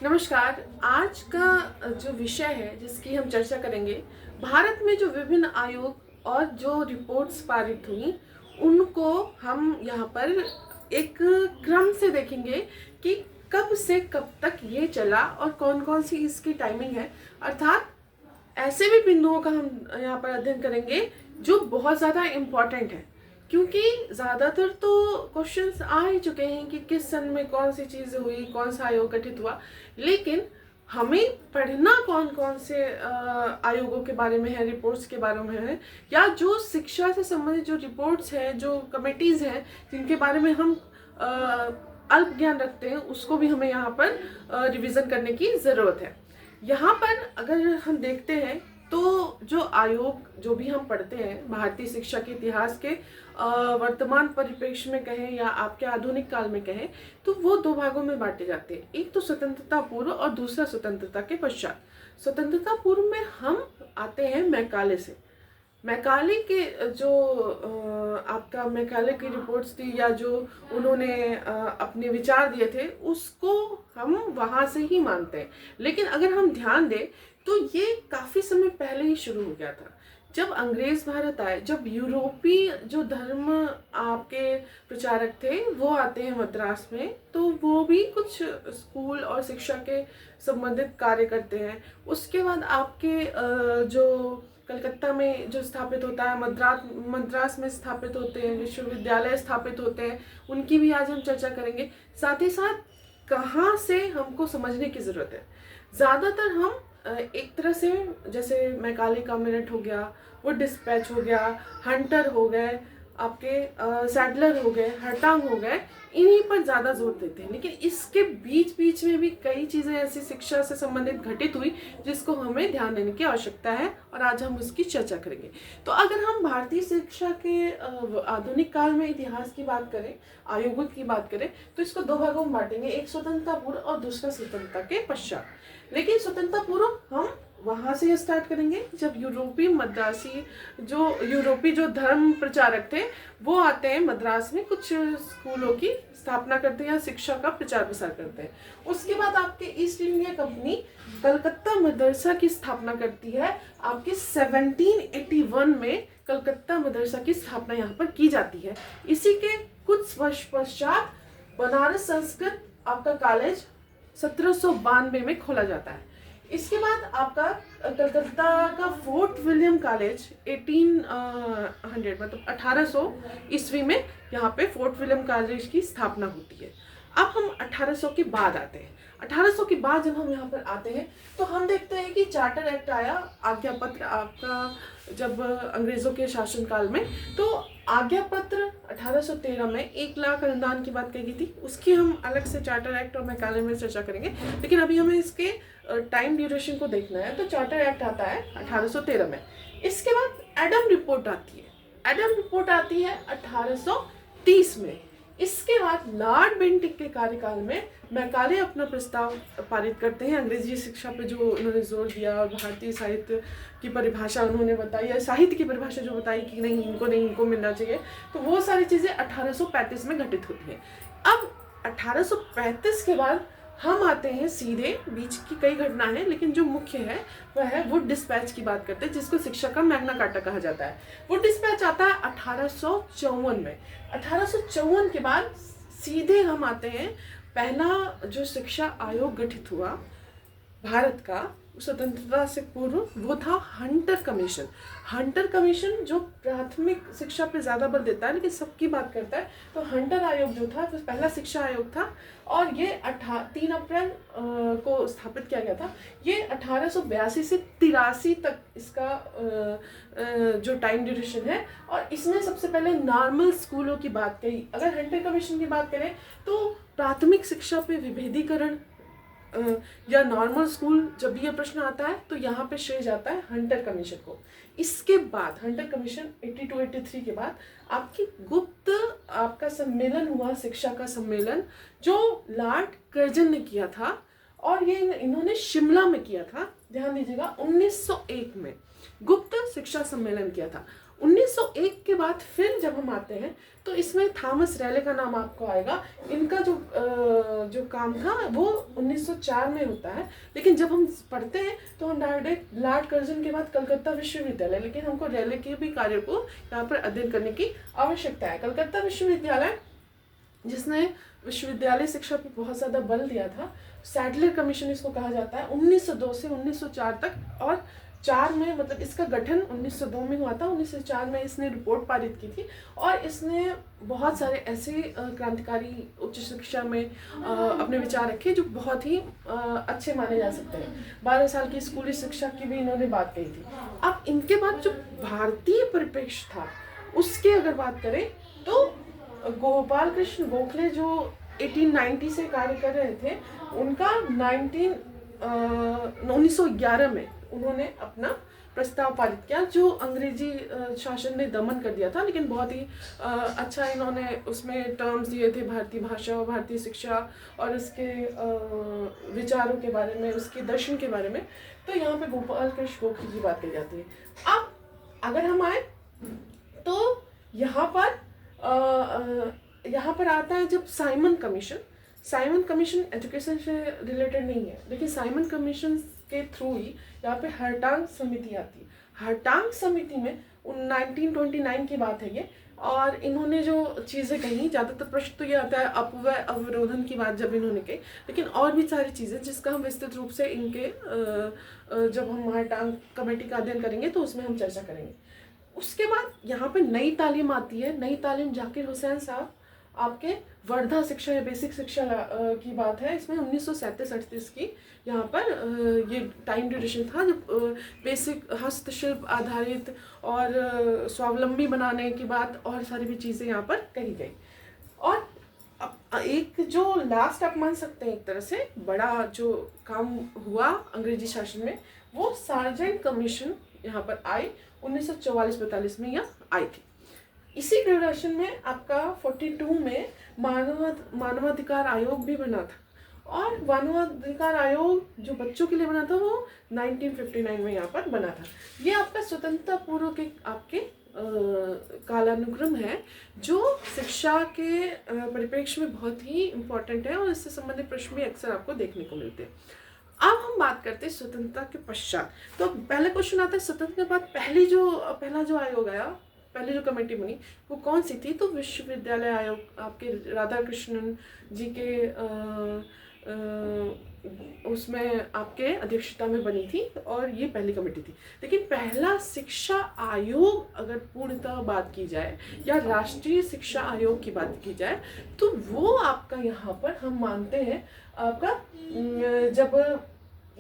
नमस्कार। आज का जो विषय है जिसकी हम चर्चा करेंगे, भारत में जो विभिन्न आयोग और जो रिपोर्ट्स पारित हुई उनको हम यहाँ पर एक क्रम से देखेंगे कि कब से कब तक ये चला और कौन कौन सी इसकी टाइमिंग है। अर्थात ऐसे भी बिंदुओं का हम यहाँ पर अध्ययन करेंगे जो बहुत ज़्यादा इम्पॉर्टेंट है, क्योंकि ज़्यादातर तो क्वेश्चंस आ ही चुके हैं कि किस सन में कौन सी चीज़ हुई, कौन सा आयोग गठित हुआ। लेकिन हमें पढ़ना कौन कौन से आयोगों के बारे में है, रिपोर्ट्स के बारे में है, या जो शिक्षा से संबंधित जो रिपोर्ट्स हैं, जो कमेटीज़ हैं जिनके बारे में हम अल्प ज्ञान रखते हैं, उसको भी हमें यहाँ पर रिवीजन करने की ज़रूरत है। यहाँ पर अगर हम देखते हैं तो जो आयोग जो भी हम पढ़ते हैं भारतीय शिक्षा के इतिहास के वर्तमान परिप्रेक्ष्य में कहें या आपके आधुनिक काल में कहें, तो वो दो भागों में बांटे जाते हैं। एक तो स्वतंत्रता पूर्व और दूसरा स्वतंत्रता के पश्चात। स्वतंत्रता पूर्व में हम आते हैं मैकाले से। मैकाले के जो आपका मैकाले की रिपोर्ट्स थी या जो उन्होंने अपने विचार दिए थे, उसको हम वहाँ से ही मानते हैं। लेकिन अगर हम ध्यान दें तो ये काफ़ी समय पहले ही शुरू हो गया था, जब अंग्रेज भारत आए, जब यूरोपीय जो धर्म आपके प्रचारक थे वो आते हैं मद्रास में, तो वो भी कुछ स्कूल और शिक्षा के संबंधित कार्य करते हैं। उसके बाद आपके जो कलकत्ता में जो स्थापित होता है, मद्रास में स्थापित होते हैं विश्वविद्यालय स्थापित होते हैं, उनकी भी आज हम चर्चा करेंगे। साथ ही साथ कहाँ से हमको समझने की ज़रूरत है। ज़्यादातर हम एक तरह से, जैसे मैकाले का मिनट हो गया, वो डिस्पैच हो गया, हंटर हो गए, आपके सैडलर हो गए, हरटांग हो गए, इन्हीं पर ज़्यादा जोर देते हैं। लेकिन इसके बीच बीच में भी कई चीज़ें ऐसी शिक्षा से संबंधित घटित हुई जिसको हमें ध्यान देने की आवश्यकता है, और आज हम उसकी चर्चा करेंगे। तो अगर हम भारतीय शिक्षा के आधुनिक काल में इतिहास की बात करें, आयोगों की बात करें, तो इसको दो भागों में बांटेंगे, एक स्वतंत्रता पूर्व और दूसरा स्वतंत्रता के पश्चात। लेकिन स्वतंत्रता पूर्व हम वहाँ से स्टार्ट करेंगे जब यूरोपीय जो धर्म प्रचारक थे वो आते हैं मद्रास में, कुछ स्कूलों की स्थापना करते हैं या शिक्षा का प्रचार प्रसार करते हैं। उसके बाद आपके east India company Calcutta Madrasa की स्थापना करती है। आपके 1781 में कलकत्ता मदरसा की स्थापना यहाँ पर की जाती है। इसी के कुछ वर्ष पश्चात बनारस संस्कृत आपका कॉलेज 1792 में खोला जाता है। इसके बाद आपका कलकत्ता का फोर्ट विलियम कॉलेज 1800 मतलब 1800 ईस्वी में यहाँ पे फोर्ट विलियम कॉलेज की स्थापना होती है। अब हम 1800 के बाद आते हैं। 1800 के बाद जब हम यहाँ पर आते हैं तो हम देखते हैं कि चार्टर एक्ट आया, आज्ञा पत्र आपका, जब अंग्रेज़ों के शासनकाल में, तो आज्ञा पत्र 1813 में 1 लाख अनुदान की बात कही गई थी। उसकी हम अलग से चार्टर एक्ट और मैकाले में चर्चा करेंगे, लेकिन अभी हमें इसके टाइम ड्यूरेशन को देखना है। तो चार्टर एक्ट आता है 1813 में। इसके बाद एडम रिपोर्ट आती है। एडम रिपोर्ट आती है 1830 में। इसके बाद लॉर्ड बेंटिक के कार्यकाल में मैकाले अपना प्रस्ताव पारित करते हैं। अंग्रेजी शिक्षा पे जो उन्होंने जोर दिया और भारतीय साहित्य की परिभाषा उन्होंने बताई, या साहित्य की परिभाषा जो बताई कि नहीं इनको मिलना चाहिए, तो वो सारी चीज़ें 1835 में घटित होती हैं। अब 1835 के बाद हम आते हैं सीधे, बीच की कई घटना है लेकिन जो मुख्य है वह है वुड डिस्पैच की बात करते हैं, जिसको शिक्षा का मैग्ना कार्टा कहा जाता है। वुड डिस्पैच आता है 1854 में। 1854 के बाद सीधे हम आते हैं, पहला जो शिक्षा आयोग गठित हुआ भारत का स्वतंत्रता से पूर्व, वो था हंटर कमीशन। हंटर कमीशन जो प्राथमिक शिक्षा पे ज़्यादा बल देता है लेकिन सबकी बात करता है, तो हंटर आयोग जो था वो पहला शिक्षा आयोग था, और ये 3 अप्रैल को स्थापित किया गया था। ये 1882 से 83 तक इसका जो टाइम ड्यूरेशन है, और इसमें सबसे पहले नॉर्मल स्कूलों की बात कही। अगर हंटर कमीशन की बात करें तो प्राथमिक शिक्षा पे विभेदीकरण या नॉर्मल स्कूल, जब ये प्रश्न आता है तो यहाँ पे श्रेय जाता है हंटर कमीशन को। इसके बाद हंटर कमीशन 82-83 के बाद आपकी गुप्त आपका सम्मेलन हुआ, शिक्षा का सम्मेलन, जो लॉर्ड कर्जन ने किया था, और ये इन्होंने शिमला में किया था। ध्यान दीजिएगा, 1901 में गुप्त शिक्षा सम्मेलन किया था। 1901 के बाद फिर जब हम आते हैं तो इसमें थॉमस रैले का नाम आपको आएगा। इनका जो काम था वो 1904 में होता है, लेकिन जब हम पढ़ते हैं तो हम डायरेक्ट लॉर्ड कर्जन के बाद कलकत्ता विश्वविद्यालय, लेकिन हमको रैले के भी कार्य को यहाँ पर अध्ययन करने की आवश्यकता है। कलकत्ता विश्वविद्यालय जिसने विश्वविद्यालय शिक्षा पर बहुत ज़्यादा बल दिया था, सैडलर कमीशन इसको कहा जाता है, 1902 से 1904 तक। और 4 में मतलब इसका गठन 1902 में हुआ था, 1904 में इसने रिपोर्ट पारित की थी और इसने बहुत सारे ऐसे क्रांतिकारी उच्च शिक्षा में अपने विचार रखे जो बहुत ही अच्छे माने जा सकते हैं। 12 साल की स्कूली शिक्षा की भी इन्होंने बात कही थी। अब इनके बाद जो भारतीय परिप्रेक्ष्य था उसके अगर बात करें तो गोपाल कृष्ण गोखले जो 1890 से कार्य कर रहे थे, उनका 1911 में उन्होंने अपना प्रस्ताव पारित किया जो अंग्रेजी शासन ने दमन कर दिया था, लेकिन बहुत ही अच्छा इन्होंने उसमें टर्म्स दिए थे, भारतीय भाषा और भारतीय शिक्षा और इसके विचारों के बारे में, उसके दर्शन के बारे में। तो यहाँ पे गोपाल कृष्ण गोखले की बात की जाती है। अब अगर हम आए तो यहाँ पर आता है जब साइमन कमीशन एजुकेशन से रिलेटेड नहीं है, लेकिन साइमन कमीशन के थ्रू ही यहाँ पे हर्टांग समिति आती है। हर्टांग समिति में 1929 की बात है ये, और इन्होंने जो चीज़ें कही, ज़्यादातर प्रश्न तो ये आता है अपव्यय अवरोधन की बात जब इन्होंने कही, लेकिन और भी सारी चीज़ें जिसका हम विस्तृत रूप से इनके जब हम हर्टांग कमेटी का अध्ययन करेंगे तो उसमें हम चर्चा करेंगे। उसके बाद यहाँ पे नई तालीम आती है। नई तालीम जाकिर हुसैन साहब आपके वर्धा शिक्षा या बेसिक शिक्षा की बात है। इसमें 1937-38 की यहाँ पर ये टाइम ड्यूरेशन था जब बेसिक हस्तशिल्प आधारित और स्वावलंबी बनाने की बात और सारी भी चीज़ें यहाँ पर कही गई। और एक जो लास्ट आप मान सकते हैं एक तरह से बड़ा जो काम हुआ अंग्रेजी शासन में, वो सार्जेंट कमीशन यहाँ पर आई 1944-45 में यह आई थी। इसी ड्यूरेशन में आपका 42 में मानवाधिकार आयोग भी बना था, और मानवाधिकार आयोग जो बच्चों के लिए बना था वो 1959 में यहाँ पर बना था। ये आपका स्वतंत्रता पूर्व के आपके कालानुक्रम है जो शिक्षा के परिप्रेक्ष्य में बहुत ही इम्पोर्टेंट है और इससे संबंधित प्रश्न भी अक्सर आपको देखने को मिलते हैं। अब हम बात करते हैं स्वतंत्रता के पश्चात। तो पहले क्वेश्चन आता है स्वतंत्रता के बाद पहला जो आयोग आया, पहले जो कमेटी बनी वो कौन सी थी? तो विश्वविद्यालय आयोग आपके राधाकृष्णन जी के उसमें आपके अध्यक्षता में बनी थी और ये पहली कमेटी थी। लेकिन पहला शिक्षा आयोग अगर पूर्णतः बात की जाए या राष्ट्रीय शिक्षा आयोग की बात की जाए तो वो आपका यहाँ पर हम मानते हैं आपका जब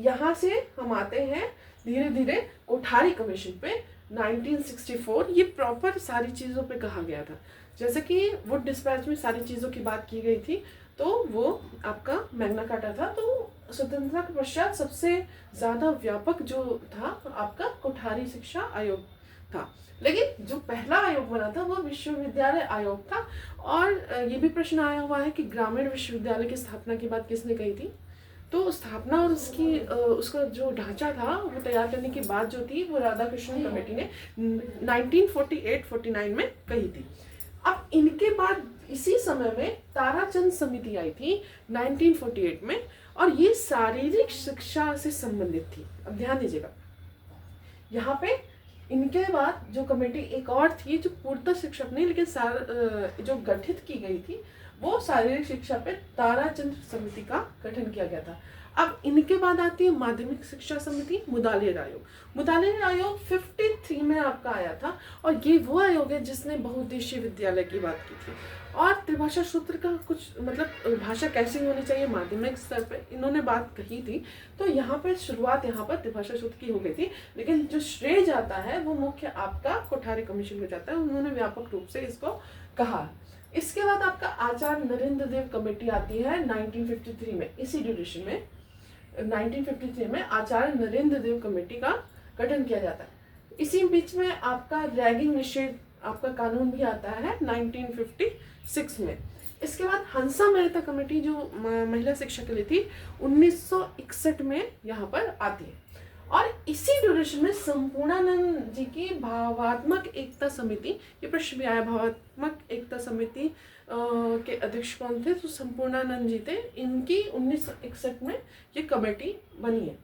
यहाँ से हम आते हैं धीरे धीरे कोठारी कमीशन पे 1964, ये प्रॉपर सारी चीज़ों पे कहा गया था। जैसे कि वुड डिस्पैच में सारी चीज़ों की बात की गई थी, तो वो आपका मैग्ना कार्टा था। तो स्वतंत्रता के पश्चात सबसे ज़्यादा व्यापक जो था आपका कोठारी शिक्षा आयोग था। लेकिन जो पहला आयोग बना था वो विश्वविद्यालय आयोग था। और ये भी प्रश्न आया हुआ है कि ग्रामीण विश्वविद्यालय की स्थापना की बात किसने कही थी? तो स्थापना और उसका जो ढांचा था वो तैयार करने की बात जो थी वो राधाकृष्णन कमेटी ने 1948-49 में कही थी। अब इनके बाद इसी समय में ताराचंद समिति आई थी 1948 में, और ये शारीरिक शिक्षा से संबंधित थी। अब ध्यान दीजिएगा, यहाँ पे इनके बाद जो कमेटी एक और थी जो पूर्णतः शिक्षक नहीं लेकिन जो गठित की गई थी वो शारीरिक शिक्षा पे ताराचंद समिति का गठन किया गया था। अब इनके बाद आती है माध्यमिक शिक्षा समिति, मुदालियर आयोग। मुदालियर आयोग 53 में आपका आया था, और ये वो आयोग है जिसने बहुउद्देशीय विद्यालय की बात की थी और त्रिभाषा सूत्र का कुछ मतलब भाषा कैसी होनी चाहिए माध्यमिक स्तर पे इन्होंने बात कही थी। तो यहाँ पर शुरुआत यहाँ पर त्रिभाषा सूत्र की हो गई थी, लेकिन जो श्रेय जाता है वो मुख्य आपका कोठारी कमीशन को जाता है, उन्होंने व्यापक रूप से इसको कहा। इसके बाद आपका आचार्य नरेंद्र देव कमेटी आती है 1953 में। इसी ड्यूरेशन में 1953 में आचार्य नरेंद्र देव कमेटी का गठन किया जाता है। इसी बीच में आपका रैगिंग निषेध आपका कानून भी आता है 1956 में। इसके बाद हंसा मेहता कमेटी जो महिला शिक्षा के लिए थी 1961 में यहाँ पर आती है। और इसी ड्यूरेशन में संपूर्णानंद जी की भावात्मक एकता समिति, ये प्रश्न भी आया, भावात्मक एकता समिति के अध्यक्ष कौन थे? तो संपूर्णानंद जी थे। इनकी 1961 में ये कमेटी बनी है।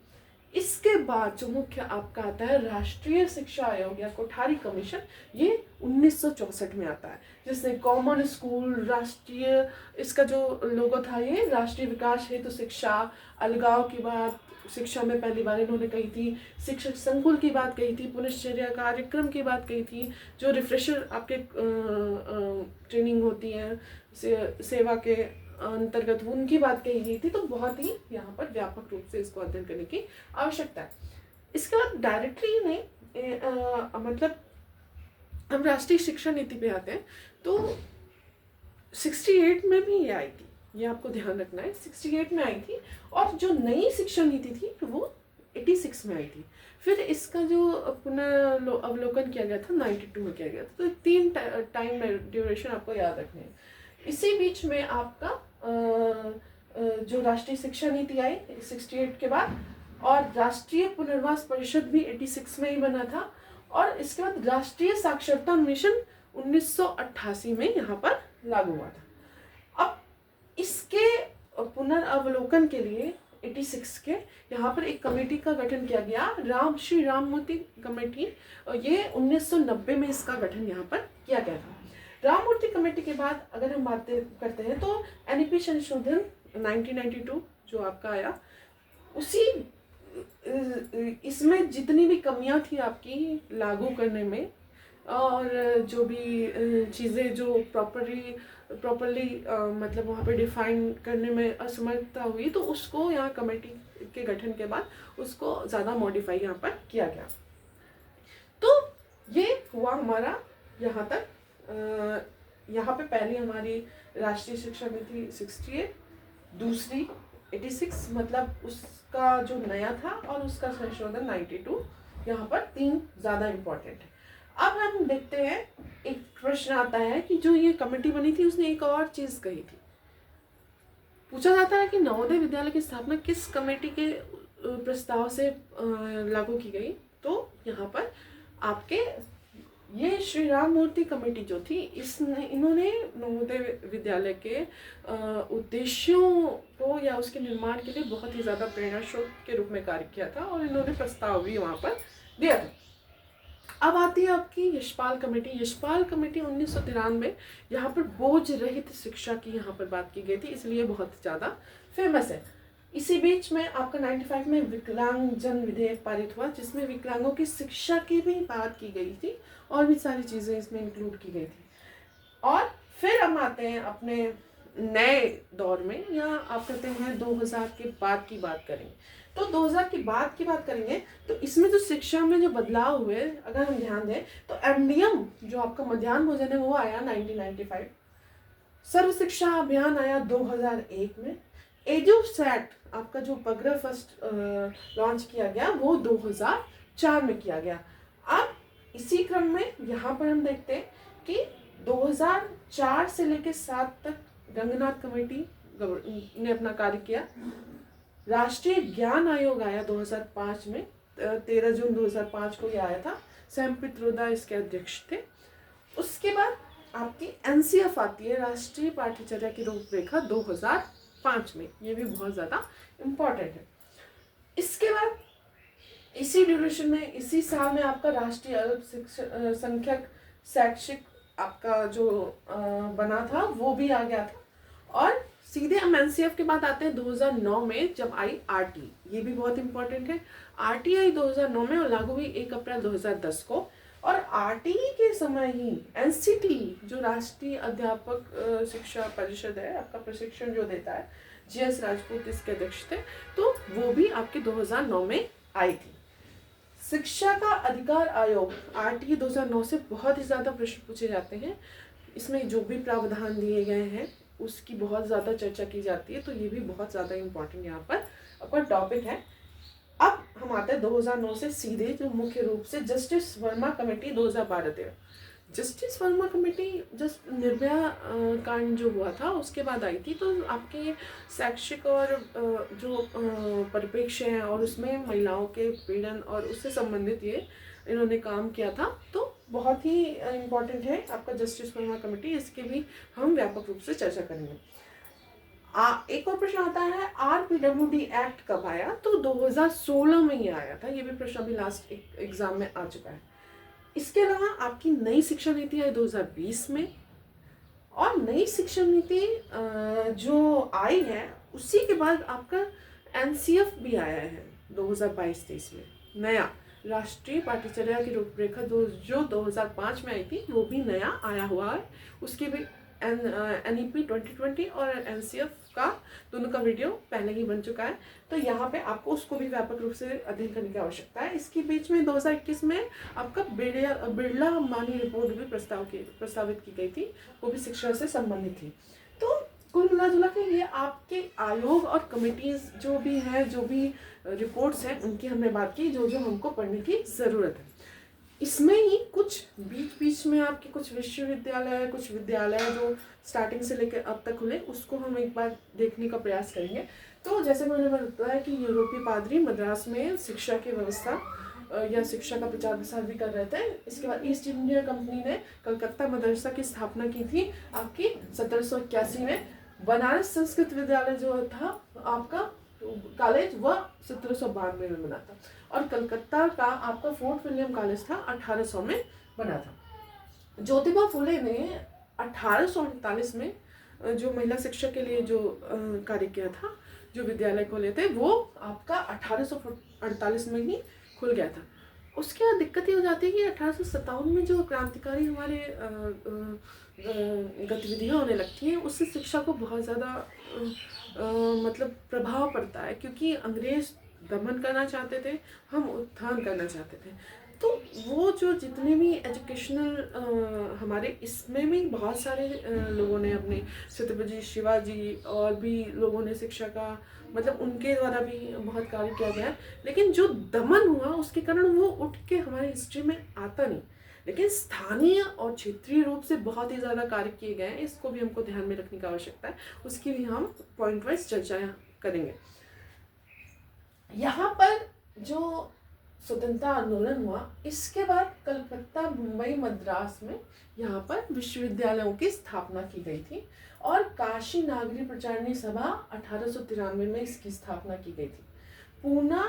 इसके बाद जो मुख्य आपका आता है राष्ट्रीय शिक्षा आयोग या कोठारी कमीशन, ये 1964 में आता है, जिसने कॉमन स्कूल, राष्ट्रीय, इसका जो लोगो था ये राष्ट्रीय विकास हेतु शिक्षा, अलगाव की बात शिक्षा में पहली बार इन्होंने कही थी, शिक्षक संकुल की बात कही थी, पुनश्चर्या कार्यक्रम की बात कही थी, जो रिफ्रेशर आपके ट्रेनिंग होती है सेवा के अंतर्गत, उनकी बात कही गई थी। तो बहुत ही यहाँ पर व्यापक रूप से इसको अध्ययन करने की आवश्यकता है। इसके बाद डायरेक्टली नहीं मतलब हम राष्ट्रीय शिक्षा नीति पे आते हैं, तो 68 में भी ये आई थी, ये आपको ध्यान रखना है, 68 में आई थी। और जो नई शिक्षा नीति थी तो वो 86 में आई थी। फिर इसका जो पुनर्अवलोकन किया गया था 92 में किया गया था। तो 3 टाइम ड्यूरेशन आपको याद रखने हैं। इसी बीच में आपका जो राष्ट्रीय शिक्षा नीति आई 68 के बाद, और राष्ट्रीय पुनर्वास परिषद भी 86 में ही बना था, और इसके बाद राष्ट्रीय साक्षरता मिशन 1988 में यहाँ पर लागू हुआ था। अब इसके पुनर्अवलोकन के लिए 86 के यहाँ पर एक कमेटी का गठन किया गया, श्री राममूर्ति कमेटी। ये 1990 में इसका गठन यहाँ पर किया गया था। राममूर्ति कमेटी के बाद अगर हम बात करते हैं तो एनईपी संशोधन 1992 जो आपका आया, उसी इसमें जितनी भी कमियां थी आपकी लागू करने में, और जो भी चीज़ें जो प्रॉपरली मतलब वहाँ पे डिफाइन करने में असमर्थता हुई, तो उसको यहाँ कमेटी के गठन के बाद उसको ज़्यादा मॉडिफाई यहाँ पर किया गया। तो ये हुआ हमारा यहाँ तक। यहाँ पे पहली हमारी राष्ट्रीय शिक्षा नीति 68, दूसरी 86, मतलब उसका जो नया था, और उसका संशोधन 92। यहाँ पर 3 ज़्यादा इम्पोर्टेंट है। अब हम देखते हैं, एक प्रश्न आता है कि जो ये कमेटी बनी थी उसने एक और चीज़ कही थी। पूछा जाता है कि नवोदय विद्यालय की स्थापना किस कमेटी के प्रस्ताव से लागू की गई। तो यहाँ पर आपके ये श्री राममूर्ति कमेटी जो थी, इन्होंने नवोदय विद्यालय के उद्देश्यों को या उसके निर्माण के लिए बहुत ही ज़्यादा प्रेरणा स्रोत के रूप में कार्य किया था, और इन्होंने प्रस्ताव भी वहाँ पर दिया था। अब आती है आपकी यशपाल कमेटी। यशपाल कमेटी 1993, यहाँ पर बोझ रहित शिक्षा की यहाँ पर बात की गई थी, इसलिए बहुत ज़्यादा फेमस है। इसी बीच में आपका 95 में विकलांगजन विधेयक पारित हुआ, जिसमें विकलांगों की शिक्षा की भी बात की गई थी, और भी सारी चीज़ें इसमें इंक्लूड की गई थी। और फिर हम आते हैं अपने नए दौर में, या आप कहते हैं 2000 के बाद की बात करेंगे। तो 2000 के बाद की बात करेंगे तो इसमें जो शिक्षा में जो बदलाव हुए, अगर हम ध्यान दें तो एमडीएम जो आपका मध्याह्न भोजन है वो आया 1995, सर्व शिक्षा अभियान आया 2001 में, एडुसैट आपका जो उपग्रह फर्स्ट लॉन्च किया गया वो 2004 में किया गया। अब इसी क्रम में यहाँ पर हम देखते हैं कि 2004 से लेकर 7 तक रंगनाथ कमेटी ने अपना कार्य किया। राष्ट्रीय ज्ञान आयोग आया 2005 में, 13 जून 2005 को ये आया था, सैम पित्रोदा इसके अध्यक्ष थे। उसके बाद आपकी एनसीएफ आती है, राष्ट्रीय पाठ्यचर्या की रूपरेखा 2005 में, ये भी बहुत ज़्यादा इम्पोर्टेंट है। इसके बाद इसी ड्यूरेशन में, इसी साल में आपका राष्ट्रीय अल्पसंख्यक शैक्षिक आपका जो बना था वो भी आ गया था। और सीधे हम एनसीएफ के बाद आते हैं 2009 में, जब आई आरटी, ये भी बहुत इंपॉर्टेंट है। आरटी आई 2009 में और लागू हुई 1 अप्रैल 2010 को। और आरटी के समय ही एनसीटी जो राष्ट्रीय अध्यापक शिक्षा परिषद है, आपका प्रशिक्षण जो देता है, जीएस राजपूत इसके अध्यक्ष थे, तो वो भी आपके 2009 में आई थी। शिक्षा का अधिकार आयोग आरटी 2009 से बहुत ही ज़्यादा प्रश्न पूछे जाते हैं। इसमें जो भी प्रावधान दिए गए हैं उसकी बहुत ज़्यादा चर्चा की जाती है, तो ये भी बहुत ज़्यादा इम्पोर्टेंट यहाँ पर आपका टॉपिक है। अब हम आते हैं 2009 से सीधे जो मुख्य रूप से justice Verma committee 2012-13। Justice Verma committee just Nirbhaya कांड जो हुआ था उसके बाद आई थी, तो आपके शैक्षिक और जो परिप्रेक्ष्य हैं और उसमें महिलाओं के पीड़न और उससे संबंधित ये इन्होंने काम किया था, तो बहुत ही इम्पोर्टेंट है आपका जस्टिस वर्मा कमेटी। इसके भी हम व्यापक रूप से चर्चा करेंगे। एक और प्रश्न आता है, RPWD एक्ट कब आया? तो 2016 में ही आया था। ये भी प्रश्न अभी लास्ट एग्जाम में आ चुका है। इसके अलावा आपकी नई शिक्षा नीति आई 2020 में, और नई शिक्षा नीति जो आई है उसी के बाद आपका NCF भी आया है 2022-23 में। नया राष्ट्रीय पाठ्यचर्या की रूपरेखा जो 2005 में आई थी वो भी नया आया हुआ है। उसकी भी NEP 2020 और NCF का दोनों का वीडियो पहले ही बन चुका है, तो यहाँ पे आपको उसको भी व्यापक रूप से अध्ययन करने की आवश्यकता है। इसके बीच में 2021 में आपका बिरला अंबानी रिपोर्ट भी प्रस्तावित की गई थी, वो भी शिक्षा से संबंधित थी। तो कुल मिला जुला के ये आपके आयोग और कमिटीज जो भी हैं, जो भी रिपोर्ट्स हैं, उनकी हमने बात की, जो जो हमको पढ़ने की ज़रूरत है। इसमें ही कुछ बीच में आपके कुछ विश्वविद्यालय, कुछ विद्यालय जो स्टार्टिंग से लेकर अब तक खुले, उसको हम एक बार देखने का प्रयास करेंगे। तो जैसे मैंने बताया कि यूरोपीय पादरी मद्रास में शिक्षा की व्यवस्था या शिक्षा का प्रचार प्रसार भी कर रहे थे। इसके बाद ईस्ट इंडिया कंपनी ने कलकत्ता मदरसा की स्थापना की थी आपकी 1781 में। बनारस संस्कृत विद्यालय जो था आपका कॉलेज वह 1792 में बना था, और कलकत्ता का आपका फोर्ट विलियम कॉलेज था 1800 में बना था। ज्योतिबा फुले ने 1848 में जो महिला शिक्षा के लिए जो कार्य किया था, जो विद्यालय खोले थे, वो आपका 1848 में ही खुल गया था। उसके बाद दिक्कत ये हो जाती है कि 1857 में जो क्रांतिकारी हमारे गतिविधियाँ होने लगती हैं, उससे शिक्षा को बहुत ज़्यादा मतलब प्रभाव पड़ता है, क्योंकि अंग्रेज दमन करना चाहते थे, हम उत्थान करना चाहते थे। तो वो जो जितने भी एजुकेशनल हमारे इसमें भी बहुत सारे लोगों ने अपने छत्रपति शिवाजी और भी लोगों ने शिक्षा का मतलब उनके द्वारा भी बहुत कार्य किया गया, लेकिन जो दमन हुआ उसके कारण वो उठ के हमारी हिस्ट्री में आता नहीं। लेकिन स्थानीय और क्षेत्रीय रूप से बहुत ही ज़्यादा कार्य किए गए हैं, इसको भी हमको ध्यान में रखने की आवश्यकता है। उसकी भी हम पॉइंट वाइज चर्चा करेंगे। यहाँ पर जो स्वतंत्रता आंदोलन हुआ, इसके बाद कलकत्ता, मुंबई, मद्रास में यहाँ पर विश्वविद्यालयों की स्थापना की गई थी, और काशी नागरी प्रचारणी सभा 1893 में इसकी स्थापना की गई थी। पूना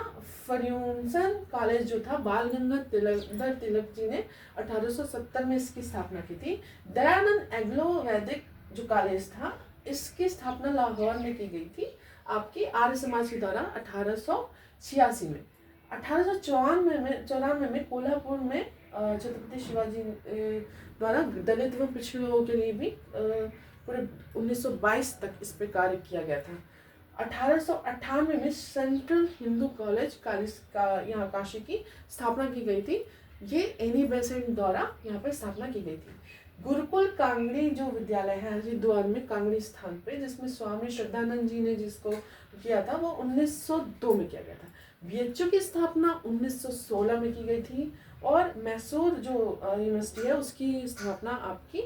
फर्ग्यूसन कॉलेज जो था, बाल गंगाधर तिलक जी ने 1870 में इसकी स्थापना की थी। दयानंद एंग्लो वैदिक जो कॉलेज था, इसकी स्थापना लाहौर में की गई थी आपकी आर्य समाज के द्वारा 1886 में। 1894 में कोल्हापुर में छत्रपति शिवाजी द्वारा दलित एवं पिछड़े लोगों के लिए भी पूरे 1922 तक इस पर कार्य किया गया था। 1898 में सेंट्रल हिंदू कॉलेज का यहाँ काशी की स्थापना की गई थी। ये एनी बेसेंट द्वारा यहाँ पर स्थापना की गई थी। गुरुकुल कांगड़ी जो विद्यालय है हरिद्वार में कांगड़ी स्थान पे, जिसमें स्वामी श्रद्धानंद जी ने जिसको किया था, वो 1902 में किया गया था। BHU की स्थापना 1916 में की गई थी, और मैसूर जो यूनिवर्सिटी है उसकी स्थापना आपकी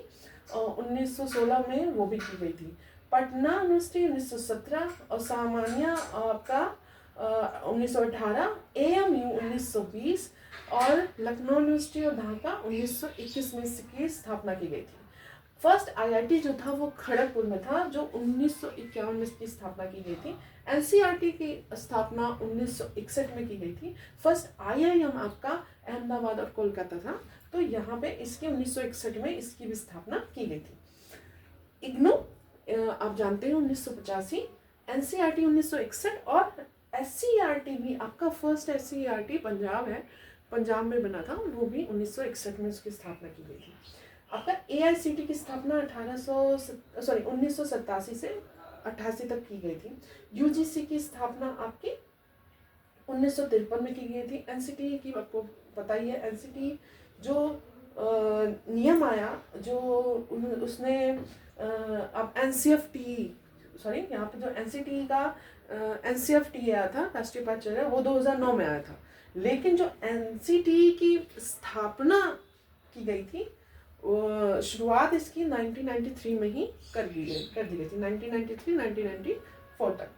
1916 में वो भी की गई थी। पटना यूनिवर्सिटी 1917 और सामान्य आपका 1918, AMU 1920 और लखनऊ यूनिवर्सिटी और ढाका 1921 में इसकी स्थापना की गई थी। फर्स्ट IIT जो था वो खड़गपुर में था, जो 1951 में इसकी स्थापना की गई थी। NCERT की स्थापना 1961 में की गई थी। फर्स्ट IIM आपका अहमदाबाद और कोलकाता था, तो यहाँ पे इसकी 1961 में इसकी भी स्थापना की गई थी। इग्नू आप जानते हैं 1985, NCERT 1961 और SCERT भी आपका फर्स्ट SCERT पंजाब है, पंजाब में बना था, वो भी 1961 में उसकी स्थापना की गई थी। आपका AICT की स्थापना 1987 से 88 तक की गई थी। UGC की स्थापना आपकी 1953 में की गई थी। NCT की आपको पता ही है, NCT जो नियम आया, जो उसने अब यहाँ पे जो NCT का NCFT आया था, राष्ट्रीय पाठ्यचर्या, वो 2009 में आया था। लेकिन जो NCT की स्थापना की गई थी शुरुआत इसकी 1993 में ही कर दी गई थी, 1993-1994 तक।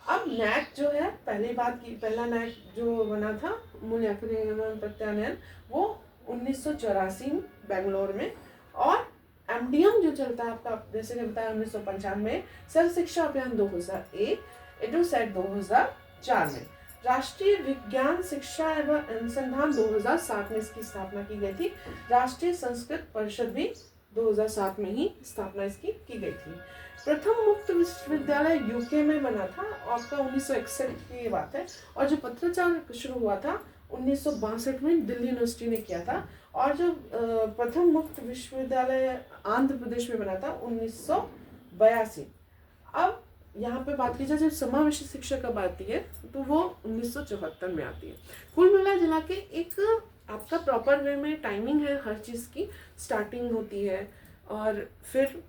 अब नैक जो है, पहला नैक जो बना था मूल्यांकन एवं प्रत्यानयन, वो 1984 में बेंगलोर में, और एमडीएम जो चलता है आपका, जैसे कि बताया 1995 में, सर्व शिक्षा अभियान 2001, एडुसेट 2004 में, राष्ट्रीय विज्ञान शिक्षा एवं अनुसंधान 2007 में इसकी स्थापना की गई थी। राष्ट्रीय संस्कृत परिषद भी 2007 में ही स्थापना इसकी की गई थी। प्रथम मुक्त विश्वविद्यालय यूके में बना था, आपका 1961 की बात है, और जो पत्राचार शुरू हुआ था 1962 में दिल्ली यूनिवर्सिटी ने किया था, और जो प्रथम मुक्त विश्वविद्यालय आंध्र प्रदेश में बना था 1982। अब यहाँ पे बात की जाए जब समावेशी शिक्षा कब आती है, तो वो 1974 में आती है। कुल मिला जुला के एक आपका प्रॉपर वे में टाइमिंग है हर चीज़ की, स्टार्टिंग होती है और फिर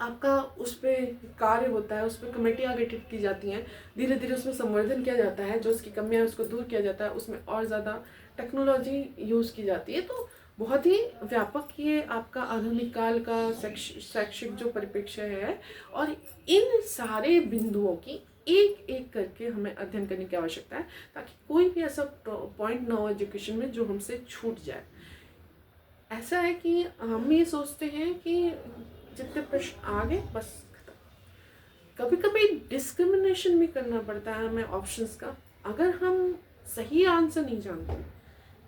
आपका उस पर कार्य होता है, उस पर कमेटियाँ गठित की जाती हैं, धीरे धीरे उसमें संवर्धन किया जाता है, जो उसकी कमियाँ है उसको दूर किया जाता है, उसमें और ज़्यादा टेक्नोलॉजी यूज़ की जाती है। तो बहुत ही व्यापक ये आपका आधुनिक काल का शैक्षिक जो परिप्रेक्ष्य है, और इन सारे बिंदुओं की एक एक करके हमें अध्ययन करने की आवश्यकता है, ताकि कोई भी ऐसा पॉइंट ना हो एजुकेशन में जो हमसे छूट जाए। ऐसा है कि हम ये सोचते हैं कि जितने प्रश्न आ गए बस खत्म। कभी कभी डिस्क्रिमिनेशन भी करना पड़ता है हमें ऑप्शंस का। अगर हम सही आंसर नहीं जानते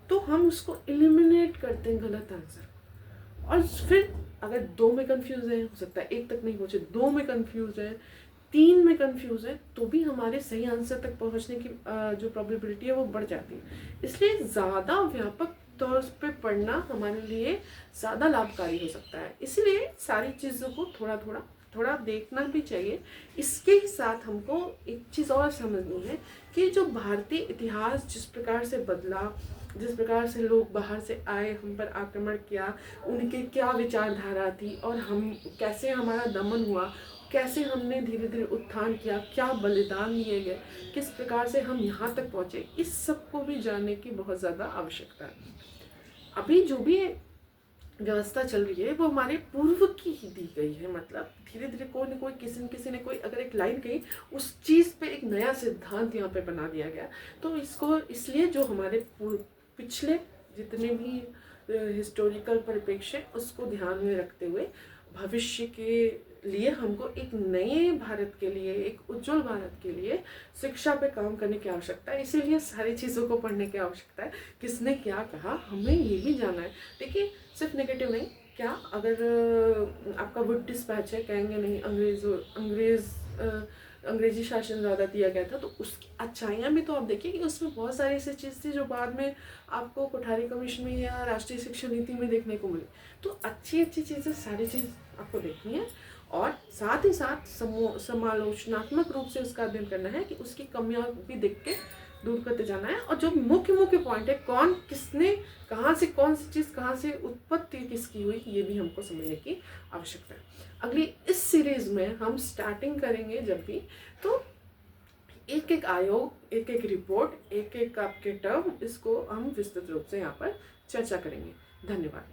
तो हम उसको एलिमिनेट करते हैं, गलत आंसर। और फिर अगर 2 में कंफ्यूज है, हो सकता है 1 तक नहीं पहुंचे, 2 में कंफ्यूज है, 3 में कंफ्यूज है, तो भी हमारे सही आंसर तक पहुंचने की जो प्रोबेबिलिटी है वो बढ़ जाती है। इसलिए ज़्यादा व्यापक तौर पे पढ़ना हमारे लिए ज़्यादा लाभकारी हो सकता है। इसलिए सारी चीज़ों को थोड़ा देखना भी चाहिए। इसके ही साथ हमको एक चीज़ और समझनी है कि जो भारतीय इतिहास जिस प्रकार से बदला, जिस प्रकार से लोग बाहर से आए, हम पर आक्रमण किया, उनके क्या विचारधारा थी, और हम कैसे हमारा दमन हुआ, कैसे हमने धीरे धीरे उत्थान किया, क्या बलिदान दिए गए, किस प्रकार से हम यहाँ तक पहुँचे, इस सब को भी जानने की बहुत ज़्यादा आवश्यकता है। अभी जो भी व्यवस्था चल रही है वो हमारे पूर्व की ही दी गई है। मतलब धीरे धीरे कोई न कोई किसी ने कोई अगर एक लाइन कही, उस चीज़ पे एक नया सिद्धांत यहाँ पे बना दिया गया। तो इसको इसलिए जो हमारे पिछले जितने भी हिस्टोरिकल परिप्रेक्ष्य उसको ध्यान में रखते हुए भविष्य के लिए हमको एक नए भारत के लिए, एक उज्जवल भारत के लिए शिक्षा पे काम करने की आवश्यकता है। इसीलिए सारी चीज़ों को पढ़ने की आवश्यकता है। किसने क्या कहा हमें ये भी जानना है। देखिए सिर्फ नेगेटिव नहीं, क्या अगर आपका वुड डिस्पैच है, कहेंगे नहीं अंग्रेजी शासन ज़्यादा दिया गया था, तो उसकी अच्छाइयाँ भी तो आप देखिए कि उसमें बहुत सारी ऐसी चीज़ थी जो बाद में आपको कोठारी कमीशन में या राष्ट्रीय शिक्षा नीति में देखने को मिली। तो अच्छी चीज़ें सारी चीज़ आपको देखनी है, और साथ ही साथ समालोचनात्मक रूप से उसका अध्ययन करना है कि उसकी कमियां भी देख के दूर करते जाना है। और जो मुख्य पॉइंट है, कौन किसने कहाँ से कौन सी चीज़ कहाँ से उत्पत्ति किसकी हुई, ये भी हमको समझने की आवश्यकता है। अगली इस सीरीज़ में हम स्टार्टिंग करेंगे जब भी, तो एक एक आयोग, एक एक रिपोर्ट, एक एक आपके टर्म, इसको हम विस्तृत रूप से यहाँ पर चर्चा करेंगे। धन्यवाद।